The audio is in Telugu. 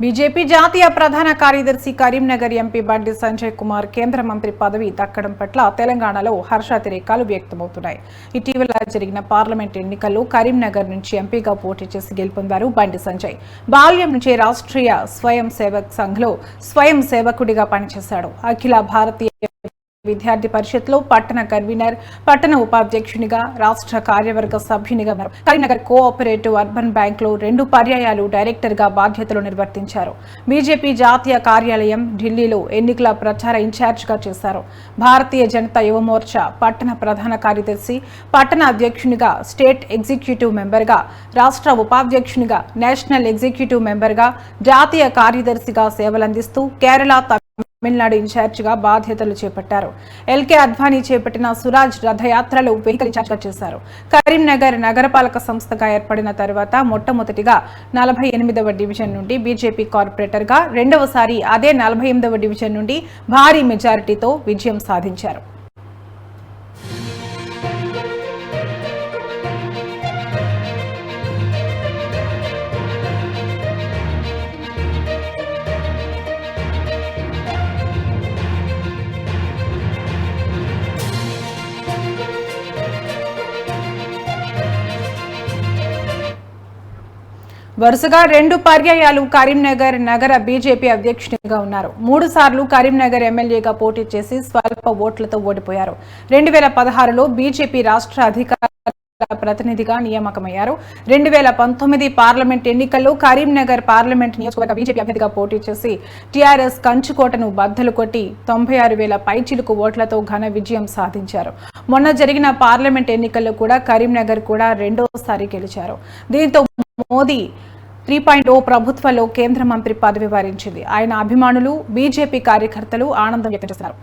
బీజేపీ జాతీయ ప్రధాన కార్యదర్శి కరీంనగర్ ఎంపీ బండి సంజయ్ కుమార్ కేంద్ర మంత్రి పదవి దక్కడం పట్ల తెలంగాణలో హర్షాతిరేకాలు వ్యక్తమవుతున్నాయి. ఇటీవల జరిగిన పార్లమెంట్ ఎన్నికల్లో కరీంనగర్ నుంచి ఎంపీగా పోటీ చేసి గెలుపొందారు బండి సంజయ్. బాల్యం నుంచే రాష్ట్రీయ స్వయం సేవక్ సంఘ్లో స్వయం సేవకుడిగా పనిచేశాడు. అఖిల భారతీయ విద్యార్థి పరిషత్లో పట్టణ కన్వీనర్, పట్టణ ఉపాధ్యక్షునిగా, రాష్ట్ర కార్యవర్గ సభ్యునిగా ఉన్నారు. కరీంనగర్ కోఆపరేటివ్ అర్బన్ బ్యాంక్ లో 2 పర్యాయాలు డైరెక్టర్ గా బాధ్యతలు నిర్వర్తించారు. బీజేపీ జాతీయ కార్యాలయం ఢిల్లీలో ఎన్నికల ప్రచార ఇన్ఛార్జ్ గా చేశారు. భారతీయ జనతా యువ మోర్చా పట్టణ ప్రధాన కార్యదర్శి, పట్టణ అధ్యక్షునిగా, స్టేట్ ఎగ్జిక్యూటివ్ మెంబర్ గా, రాష్ట్ర ఉపాధ్యక్షునిగా, నేషనల్ ఎగ్జిక్యూటివ్ మెంబర్ గా, జాతీయ కార్యదర్శిగా సేవలందిస్తూ కేరళ, తమిళనాడు ఇన్ఛార్జిగా బాధ్యతలు చేపట్టారు. ఎల్కే అద్వానీ చేపట్టిన సురాజ్ రథయాత్రలో వెహికల్ ఇన్ఛార్జిగా చేశారు. కరీంనగర్ నగరపాలక సంస్థగా ఏర్పడిన తర్వాత మొట్టమొదటిగా 48వ డివిజన్ నుండి బీజేపీ కార్పొరేటర్ గా, రెండవసారి అదే 48వ డివిజన్ నుండి భారీ మెజారిటీతో విజయం సాధించారు. వరుసగా 2 పర్యాయాలు కరీంనగర్ నగర బీజేపీ అధ్యక్షునిగా ఉన్నారు. 3 సార్లు కరీంనగర్ ఎమ్మెల్యేగా పోటీ చేసి స్వల్ప ఓట్లతో ఓడిపోయారు. 2016లో బీజేపీ రాష్ట్ర అధికార ప్రతినిధిగా నియామకమయ్యారు. 2019 పార్లమెంట్ ఎన్నికల్లో కరీంనగర్ పార్లమెంట్ నియోజకవర్గ బీజేపీ అభ్యర్థిగా పోటీ చేసి టీఆర్ఎస్ కంచుకోటను బద్దలు కొట్టి 96,000 పైచిలుకు ఓట్లతో ఘన విజయం సాధించారు. మొన్న జరిగిన పార్లమెంట్ ఎన్నికల్లో కూడా కరీంనగర్ కూడా రెండోసారి గెలిచారు. దీంతో మోదీ 3.0 ప్రభుత్వంలో కేంద్ర మంత్రి పదవి వరించింది. ఆయన అభిమానులు, బీజేపీ కార్యకర్తలు ఆనందం వ్యక్తం చేస్తున్నారు.